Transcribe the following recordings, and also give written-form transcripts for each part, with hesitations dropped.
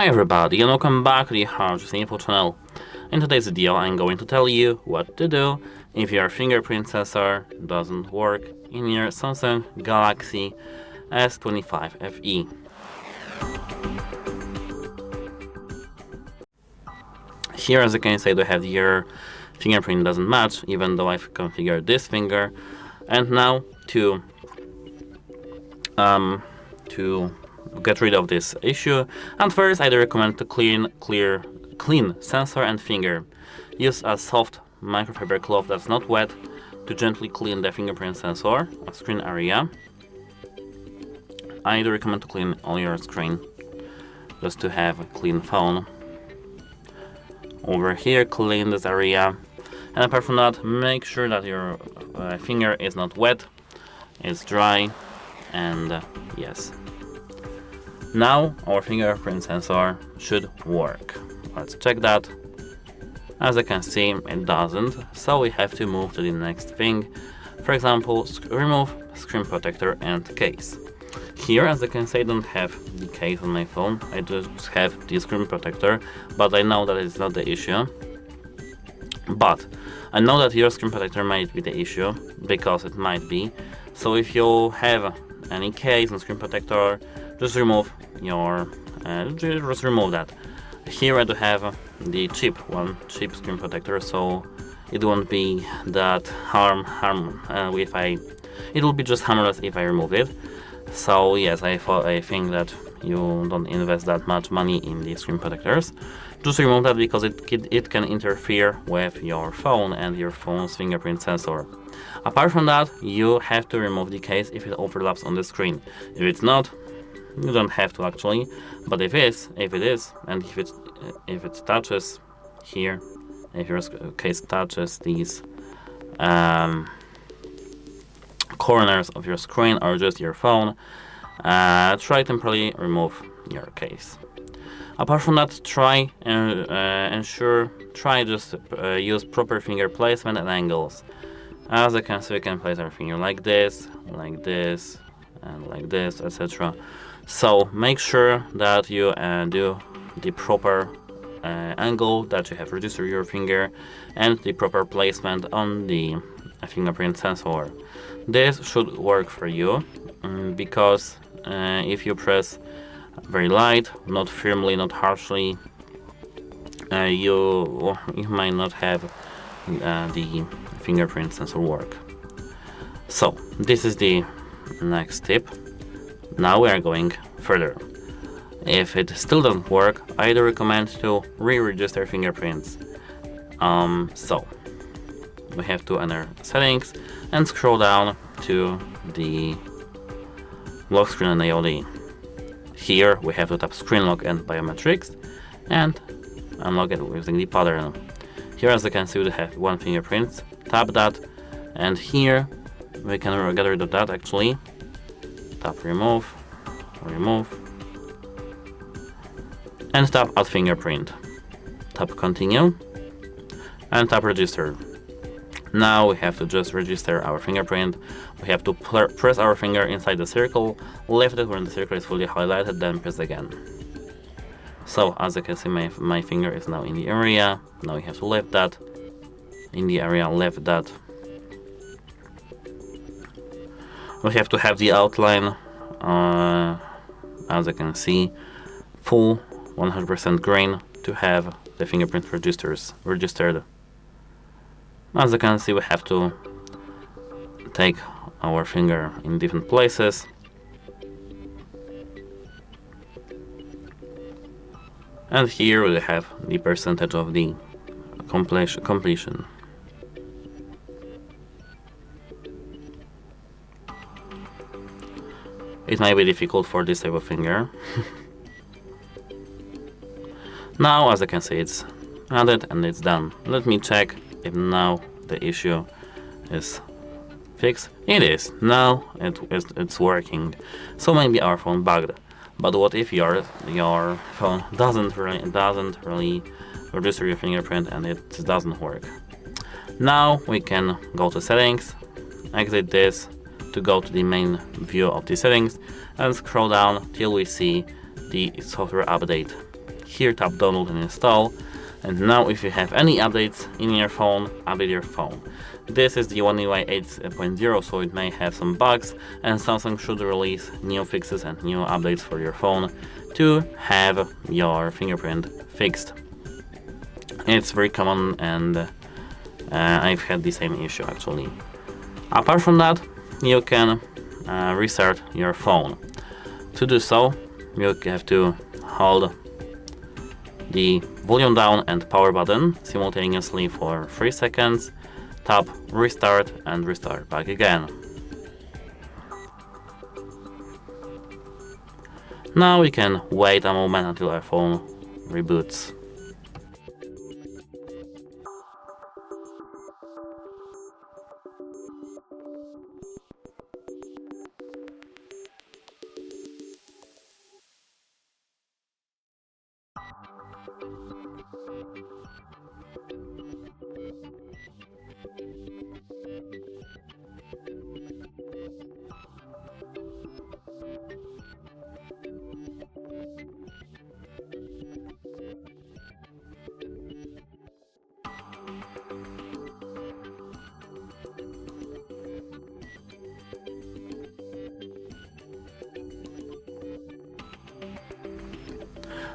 Hi everybody and welcome back to the HardReset.Info channel. In today's video I'm going to tell you what to do if your fingerprint sensor doesn't work in your Samsung Galaxy S25 FE. Here, as you can see, we have your fingerprint doesn't match even though I've configured this finger. And now to get rid of this issue, and first I'd recommend to clean sensor and finger. Use a soft microfiber cloth that's not wet to gently clean the fingerprint sensor screen area. I'd recommend to clean all your screen just to have a clean phone. Over here, clean this area, and apart from that, make sure that your finger is not wet, it's dry, and yes. Now our fingerprint sensor should work. Let's check that. As you can see, it doesn't, so we have to move to the next thing. For example, remove screen protector and case. Here, as you can see, I don't have the case on my phone, I just have the screen protector, but I know that it's not the issue. But I know that your screen protector might be the issue, because it might be. So if you have any case and screen protector, just remove that. Here I do have the cheap screen protector, so it won't be that it will be just harmless if I remove it. So yes, I think that you don't invest that much money in the screen protectors. Just remove that because it can interfere with your phone and your phone's fingerprint sensor. Apart from that, you have to remove the case if it overlaps on the screen. If it's not, you don't have to actually, but if it is, and if it touches here, if your case touches these corners of your screen or just your phone, try temporarily remove your case. Apart from that, try use proper finger placement and angles. As you can see, we can place our finger like this, and like this, etc. So make sure that you do the proper angle, that you have registered your finger, and the proper placement on the fingerprint sensor. This should work for you, because if you press very light, not firmly, not harshly, you might not have the fingerprint sensor work. So this is the next tip. Now we are going further. If it still doesn't work, I'd recommend to re-register fingerprints. So we have to enter settings and scroll down to the lock screen and AOD. Here we have to tap screen lock and biometrics and unlock it using the pattern. Here, as you can see, we have one fingerprint. Tap that, and here we can get rid of that actually. Tap remove, and tap add fingerprint. Tap continue, and tap register. Now we have to just register our fingerprint. We have to press our finger inside the circle, lift it when the circle is fully highlighted, then press again. So as you can see, my finger is now in the area. Now we have to lift that. In the area, lift that. We have to have the outline, as you can see, full 100% green to have the fingerprint registered. As you can see, we have to take our finger in different places. And here we have the percentage of the completion. It might be difficult for this type of finger. Now, as you can see, it's added and it's done. Let me check if now the issue is fixed. It is. Now it's working. So maybe our phone bugged. But what if your phone doesn't really register your fingerprint and it doesn't work? Now we can go to settings, exit this to go to the main view of the settings, and scroll down till we see the software update. here tap download and install. And now if you have any updates in your phone, update your phone. This is the One UI 8.0, so it may have some bugs, and Samsung should release new fixes and new updates for your phone to have your fingerprint fixed. It's very common, and I've had the same issue actually. Apart from that, you can restart your phone. To do so, you have to hold the volume down and power button simultaneously for 3 seconds, tap restart and restart back again. Now we can wait a moment until our phone reboots.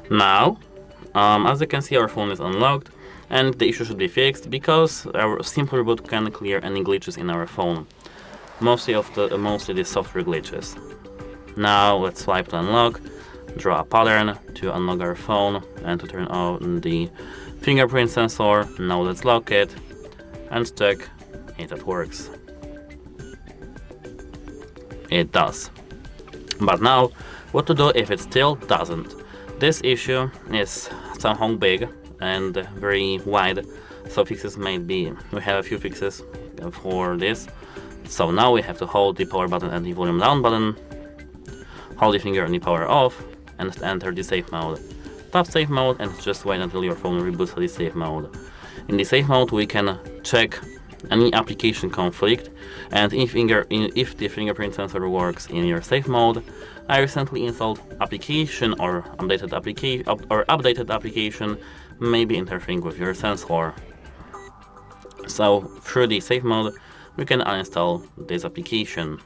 Now, as you can see, our phone is unlocked and the issue should be fixed because our simple reboot can clear any glitches in our phone. Mostly the software glitches. Now let's swipe to unlock, draw a pattern to unlock our phone and to turn on the fingerprint sensor. Now let's lock it and check if it works. It does. But now, what to do if it still doesn't? This issue is somehow big and very wide, so fixes may be. We have a few fixes for this. So now we have to hold the power button and the volume down button, hold the finger on the power off, and enter the safe mode. Tap safe mode and just wait until your phone reboots to the safe mode. In the safe mode we can check any application conflict, and if the fingerprint sensor works in your safe mode, I recently installed application or updated application may be interfering with your sensor. So through the safe mode we can uninstall this application.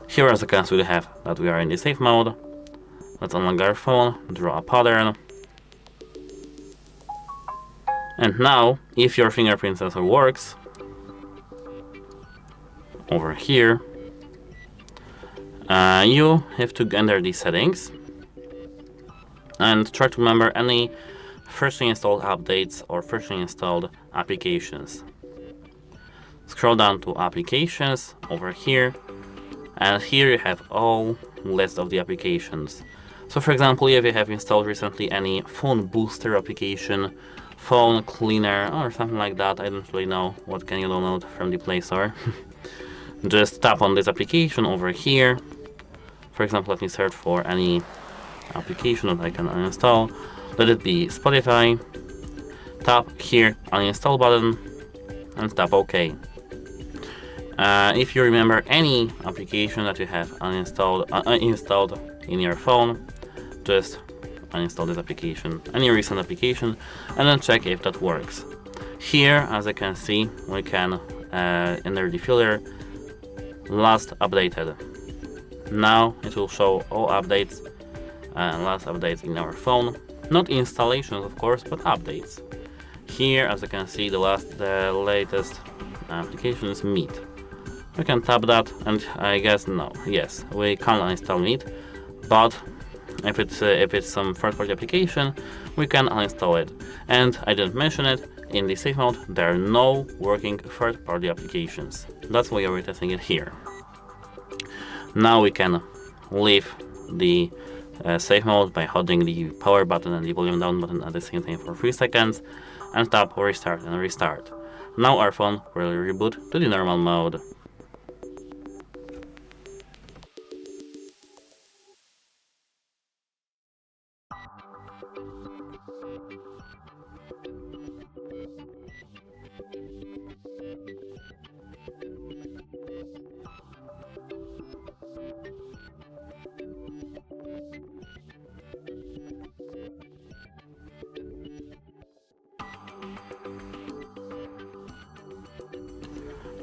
Here as you can see we have that we are in the safe mode. Let's unlock our phone, draw a pattern. And now, if your fingerprint sensor works, over here, you have to enter the settings and try to remember any freshly installed updates or freshly installed applications. Scroll down to applications over here, and here you have all list of the applications. So for example, if you have installed recently any phone booster application, phone cleaner or something like that, I don't really know what can you download from the Play Store. Just tap on this application over here. For example, let me search for any application that I can uninstall. Let it be Spotify. Tap here uninstall button and tap OK. If you remember any application that you have installed in your phone, just uninstall this application, any recent application, and then check if that works. Here, as you can see, we can enter the filter last updated. Now it will show all updates and last updates in our phone, not installations of course, but updates. Here, as you can see, the latest application is Meet. We can tap that, and I guess yes, we can uninstall Meet, but if it's some third-party application, we can uninstall it. And I didn't mention it, in the safe mode there are no working third-party applications. That's why we're testing it here. Now we can leave the safe mode by holding the power button and the volume down button at the same time for 3 seconds, and tap restart and restart. Now our phone will reboot to the normal mode.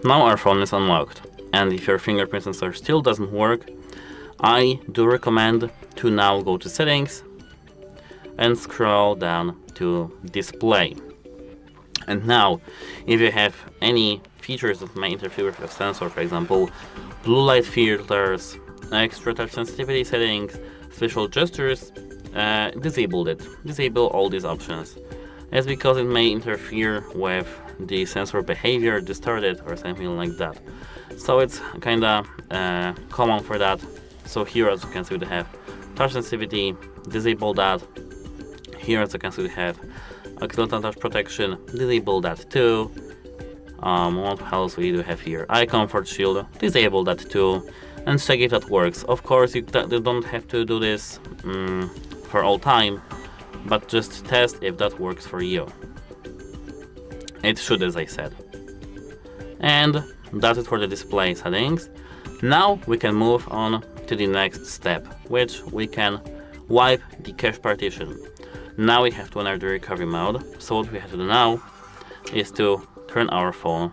Now our phone is unlocked, and if your fingerprint sensor still doesn't work, I do recommend to now go to settings and scroll down to display. And now, if you have any features that may interfere with your sensor, for example, blue light filters, extra touch sensitivity settings, special gestures, disable it. Disable all these options. It's because it may interfere with the sensor behavior, distort it, or something like that. So it's kinda common for that. So here, as you can see, we have touch sensitivity, disable that. Here, as you can see, we have accidental touch protection, disable that too. What else we do have here? Eye comfort shield, disable that too, and check if that works. Of course, you don't have to do this for all time, but just test if that works for you. It should, as I said. And that's it for the display settings. Now we can move on to the next step, which we can wipe the cache partition. Now we have to enter the recovery mode. So what we have to do now is to turn our phone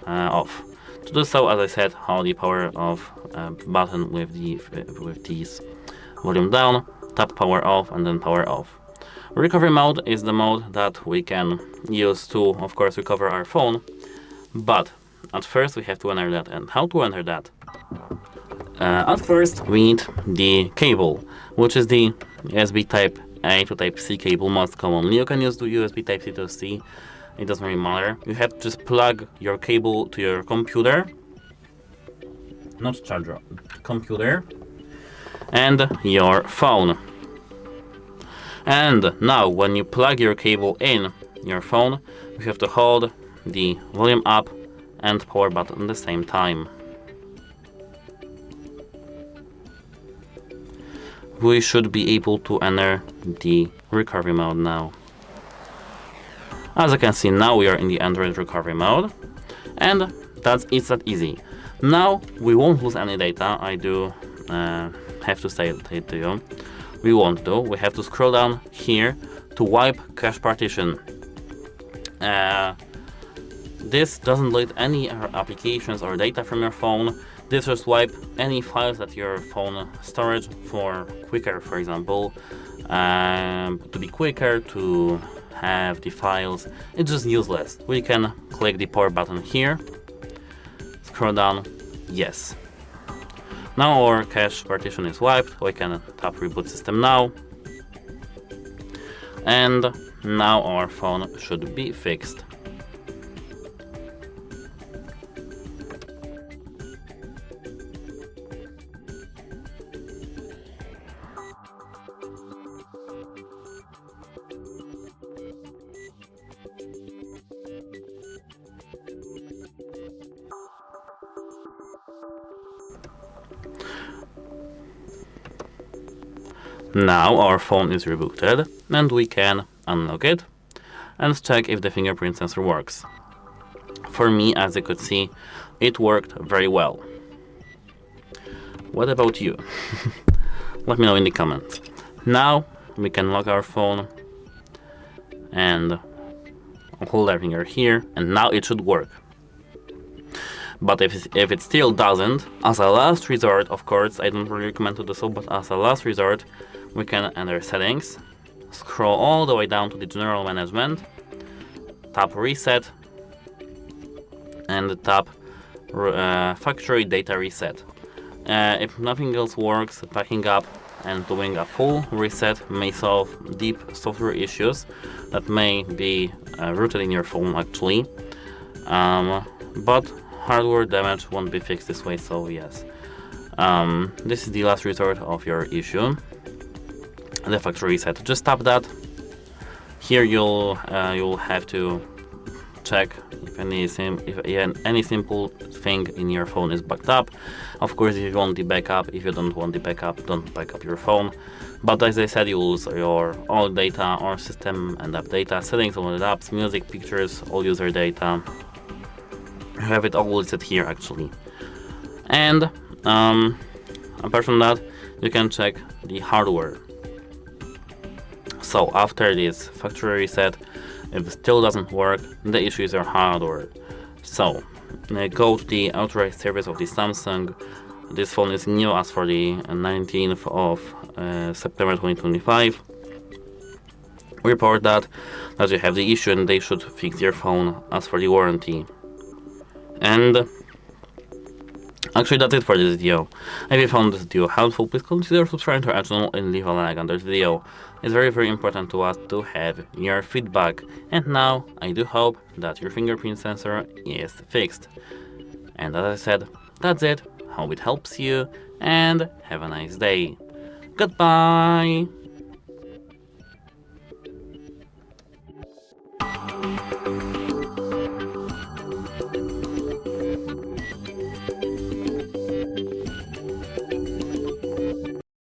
off. To do so, as I said, hold the power off button with these volume down, tap power off, and then power off. Recovery mode is the mode that we can use to, of course, recover our phone. But at first we have to enter that. And how to enter that? At first we need the cable, which is the USB Type A to Type C cable most commonly. You can use the USB Type C to C, it doesn't really matter. You have to just plug your cable to your computer, not charger, computer, and your phone. And now when you plug your cable in your phone, you have to hold the volume up and power button at the same time. We should be able to enter the recovery mode now. As you can see, now we are in the Android recovery mode, and it's that easy. Now we won't lose any data. I do have to say it to you. We won't do. We have to scroll down here to wipe cache partition. This doesn't delete any applications or data from your phone. This just wipe any files that your phone storage for quicker, for example, to be quicker, to have the files. It's just useless. We can click the power button here, scroll down, yes. Now our cache partition is wiped. We can tap reboot system now, and now our phone should be fixed. Now our phone is rebooted and we can unlock it and check if the fingerprint sensor works. For me, as you could see, it worked very well. What about you? Let me know in the comments. Now we can lock our phone and hold our finger here, and now it should work. But if it still doesn't, as a last resort, of course, I don't really recommend to do so, but as a last resort, we can enter settings, scroll all the way down to the general management, tap reset, and tap factory data reset. If nothing else works, backing up and doing a full reset may solve deep software issues that may be rooted in your phone actually. But hardware damage won't be fixed this way, so yes. This is the last resort of your issue. The factory reset. Just tap that. Here you'll have to check if any simple thing in your phone is backed up. Of course, if you want the backup, if you don't want the backup, don't back up your phone. But as I said, you'll lose your all data or system and app data, settings on the apps, music, pictures, all user data. You have it all listed here actually. And apart from that, you can check the hardware. So after this factory reset, if it still doesn't work, the issue is your hardware. So go to the authorized service of the Samsung. This phone is new as for the 19th of September 2025. Report that you have the issue and they should fix your phone as for the warranty. And actually that's it for this video. If you found this video helpful, please consider subscribing to our channel and leave a like under this video. It's very important to us to have your feedback. And now I do hope that your fingerprint sensor is fixed. And as I said, that's it. Hope it helps you and have a nice day. Goodbye!